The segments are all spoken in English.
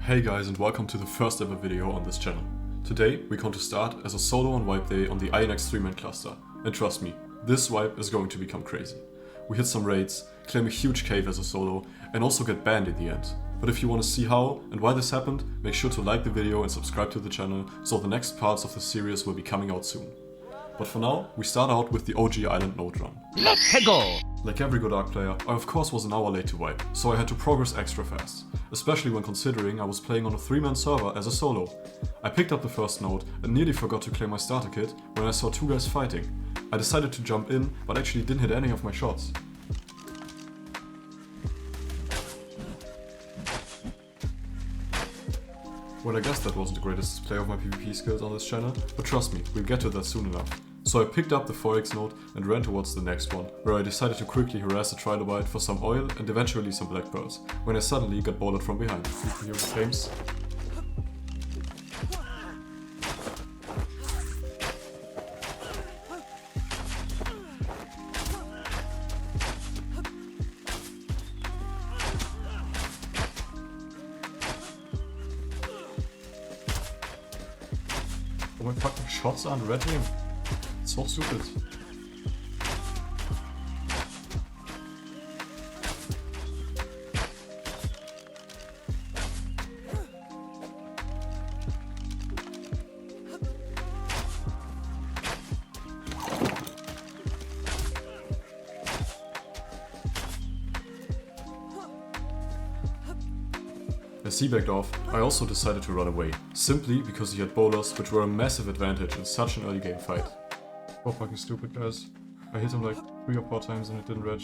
Hey guys, and welcome to the first ever video on this channel. Today we're going to start as a solo on wipe day on the INX 3-man cluster, and trust me, this wipe is going to become crazy. We hit some raids, claim a huge cave as a solo, and also get banned in the end. But if you want to see how and why this happened, make sure to like the video and subscribe to the channel, so the next parts of the series will be coming out soon. But for now, we start out with the OG Island node run. Let's go! Like every good ARK player, I of course was an hour late to wipe, so I had to progress extra fast, especially when considering I was playing on a 3-man server as a solo. I picked up the first node and nearly forgot to claim my starter kit when I saw two guys fighting. I decided to jump in, but actually didn't hit any of my shots. Well, I guess that wasn't the greatest display of my PvP skills on this channel, but trust me, we'll get to that soon enough. So I picked up the 4x node and ran towards the next one, where I decided to quickly harass the trilobite for some oil and eventually some black pearls, when I suddenly got boarded from behind. Here it comes. Oh, my fucking shots aren't redding. It's so stupid. As he backed off, I also decided to run away, simply because he had bowlers, which were a massive advantage in such an early game fight. So fucking stupid, guys. I hit him like 3 or 4 times and it didn't reg.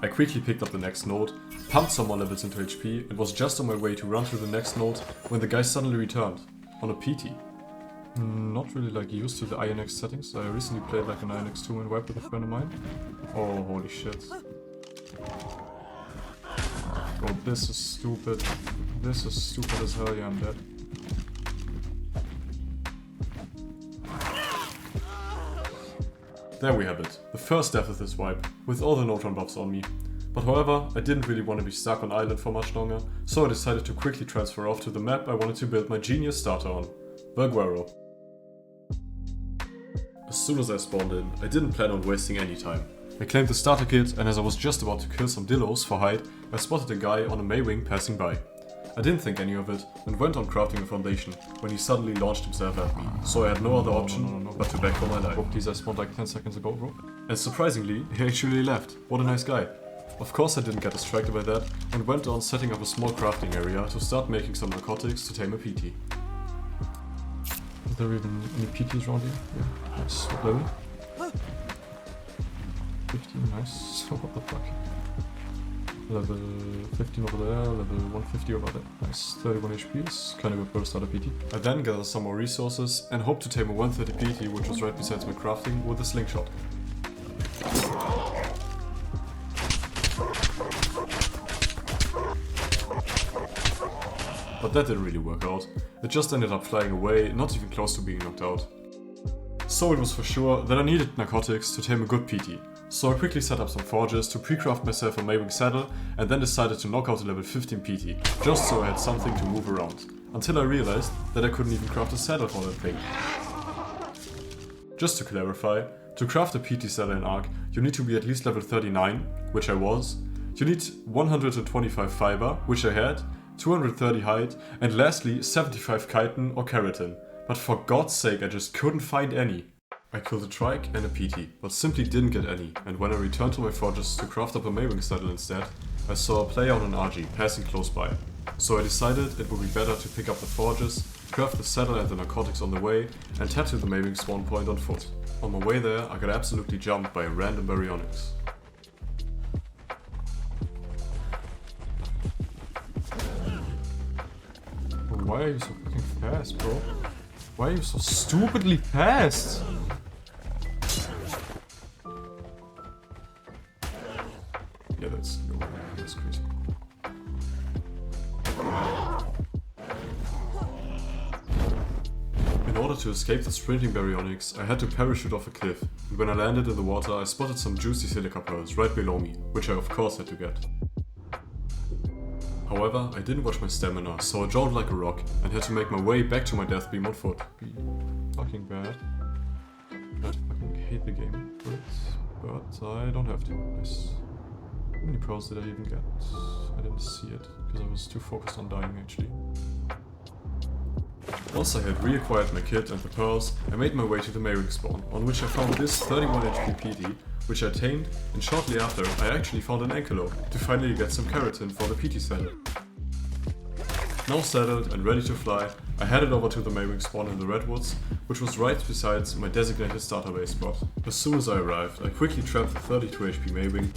I quickly picked up the next node, pumped some more levels into HP, and was just on my way to run to the next node when the guy suddenly returned, on a PT. Not really like used to the INX settings. I recently played like an INX 2-man wipe with a friend of mine. Oh, holy shit. Oh, this is stupid. This is stupid as hell, yeah, I'm dead. There we have it, the first death of this wipe, with all the node run buffs on me. But however, I didn't really want to be stuck on island for much longer, so I decided to quickly transfer off to the map I wanted to build my genius starter on, Verguero. As soon as I spawned in, I didn't plan on wasting any time. I claimed the starter kit, and as I was just about to kill some dillos for hide, I spotted a guy on a Maywing passing by. I didn't think any of it, and went on crafting a foundation, when he suddenly launched himself at me, so I had no other option but to back for my life. These I spawned like 10 seconds ago, bro. And surprisingly, he actually left. What a nice guy. Of course I didn't get distracted by that, and went on setting up a small crafting area to start making some narcotics to tame a PT. Is there even any PTs around here? Yeah, nice. What level? 15, nice. What the fuck? Level 15 over there, level 150 over there. Nice, 31 HP is kind of good for a starter PT. I then gathered some more resources and hoped to tame a 130 PT, which was right beside my crafting, with a slingshot. But that didn't really work out. It just ended up flying away, not even close to being knocked out. So it was for sure that I needed narcotics to tame a good PT. So I quickly set up some forges to pre-craft myself a Maywing saddle, and then decided to knock out a level 15 PT, just so I had something to move around. Until I realized that I couldn't even craft a saddle for that thing. Just to clarify, to craft a PT saddle in ARK, you need to be at least level 39, which I was. You need 125 fiber, which I had, 230 hide, and lastly 75 chitin or keratin. But for God's sake, I just couldn't find any. I killed a trike and a PT, but simply didn't get any, and when I returned to my forges to craft up a Maywing saddle instead, I saw a player on an RG passing close by. So I decided it would be better to pick up the forges, craft the saddle and the narcotics on the way, and head to the Maywing spawn point on foot. On my way there, I got absolutely jumped by a random baryonyx. Why are you so fucking fast, bro? Why are you so stupidly fast? Yeah, that's crazy. In order to escape the sprinting baryonyx, I had to parachute off a cliff, and when I landed in the water I spotted some juicy silica pearls right below me, which I of course had to get. However, I didn't watch my stamina, so I drowned like a rock and had to make my way back to my death beam on foot. Be fucking bad. I fucking hate the game for it, but I don't have to. Nice. How many pearls did I even get? I didn't see it, because I was too focused on dying actually. Once I had reacquired my kit and the pearls, I made my way to the Mayring spawn, on which I found this 31 HP PT, which I tamed, and shortly after I actually found an ankylo, to finally get some keratin for the PT saddle. Now saddled and ready to fly, I headed over to the Mayring spawn in the Redwoods, which was right beside my designated starter base spot. As soon as I arrived, I quickly trapped the 32 HP Mayring,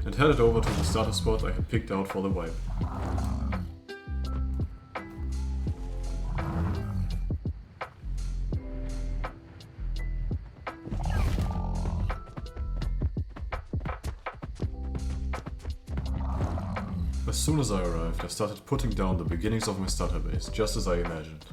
and headed over to the starter spot I had picked out for the wipe. As soon as I arrived, I started putting down the beginnings of my starter base, just as I imagined.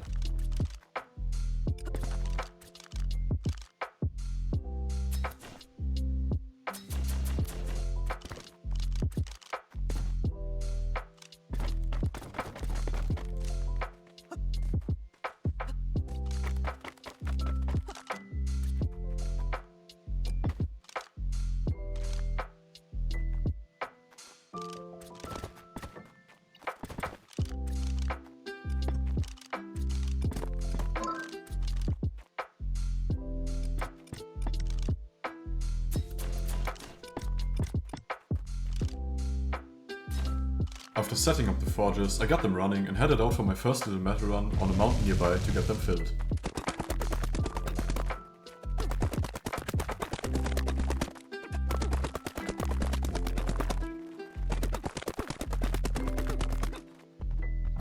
After setting up the forges, I got them running and headed out for my first little metal run on a mountain nearby to get them filled.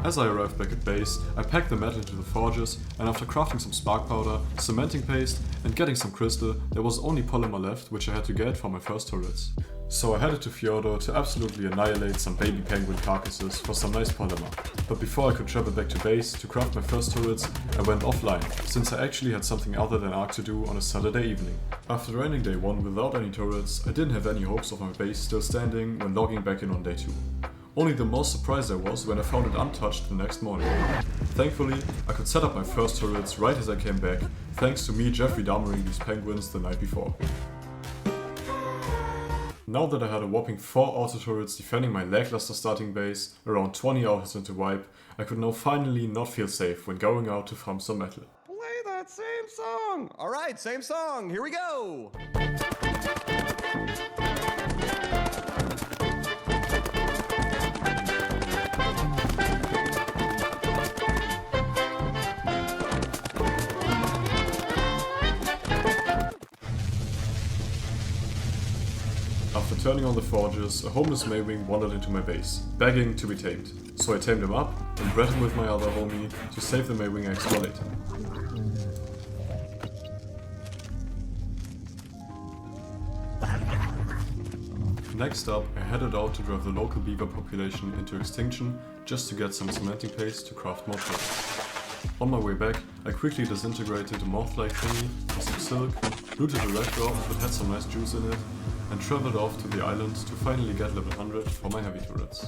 As I arrived back at base, I packed the metal into the forges, and after crafting some spark powder, cementing paste, and getting some crystal, there was only polymer left, which I had to get for my first turrets. So I headed to Fjordo to absolutely annihilate some baby penguin carcasses for some nice polymer. But before I could travel back to base to craft my first turrets, I went offline, since I actually had something other than ARK to do on a Saturday evening. After ending day 1 without any turrets, I didn't have any hopes of my base still standing when logging back in on day 2. Only the most surprised I was when I found it untouched the next morning. Thankfully, I could set up my first turrets right as I came back, thanks to me Jeffrey Dahmering these penguins the night before. Now that I had a whopping 4 auto turrets defending my lackluster starting base, around 20 hours into wipe, I could now finally not feel safe when going out to farm some metal. Play that same song! Alright, same song, here we go! After turning on the forges, a homeless Maywing wandered into my base, begging to be tamed. So I tamed him up and bred him with my other homie to save the Maywing eggs for later. Next up, I headed out to drive the local beaver population into extinction just to get some cementing paste to craft more turrets. On my way back, I quickly disintegrated a moth-like thingy for some silk, looted a red dwarf that had some nice juice in it, and traveled off to the island to finally get level 100 for my heavy turrets.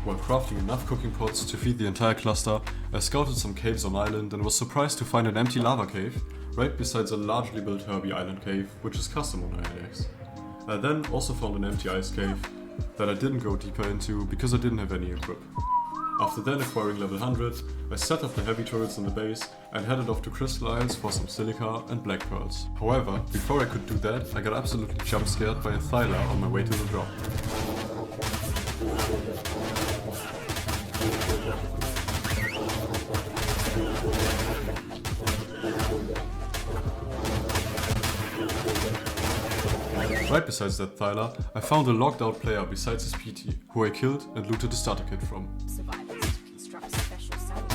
While crafting enough cooking pots to feed the entire cluster, I scouted some caves on island and was surprised to find an empty lava cave right besides a largely built herby island cave, which is custom on ARKs. I then also found an empty ice cave that I didn't go deeper into because I didn't have any equip. After then acquiring level 100, I set up the heavy turrets in the base and headed off to Crystal Isles for some silica and black pearls. However, before I could do that, I got absolutely jump scared by a Thyla on my way to the drop. Right besides that Thyla, I found a logged out player besides his PT, who I killed and looted the starter kit from. Survivors to construct special saddle.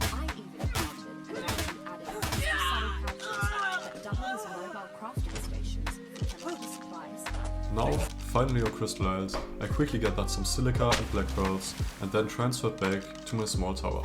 I even counted added saddle pouches that double as mobile crafting stations for chemical supplies. Now, finally on Crystal Isles, I quickly gathered some silica and black pearls and then transferred back to my small tower.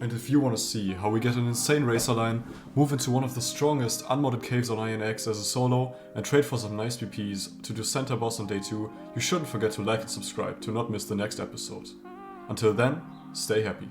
And if you want to see how we get an insane racer line, move into one of the strongest unmodded caves on INX as a solo, and trade for some nice PPs to do center boss on day 2, you shouldn't forget to like and subscribe to not miss the next episode. Until then, stay happy.